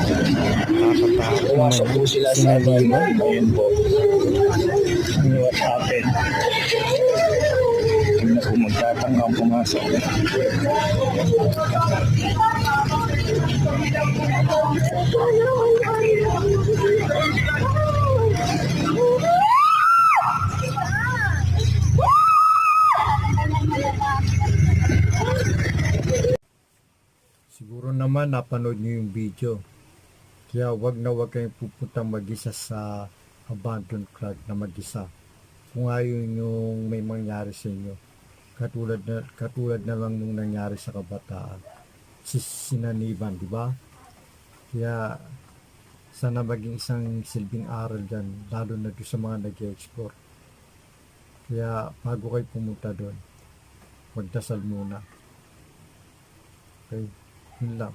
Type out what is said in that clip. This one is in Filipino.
Pumasok po sila sa van. Ayun po. What happened? Hindi na po magtatangkang pumasok. Siguro naman napanood nyo yung video. Kaya wag na wag kayong pupuntang mag-isa sa abandoned crag na mag-isa. Kung ayaw yung may mangyari sa inyo. Katulad na lang nung nangyari sa kabataan. Si Sinaniban, di ba? Kaya sana maging isang silbing aral dyan, lalo na doon sa mga nag-explore. Kaya bago kayo pumunta doon, magdasal muna. Okay, yun lang.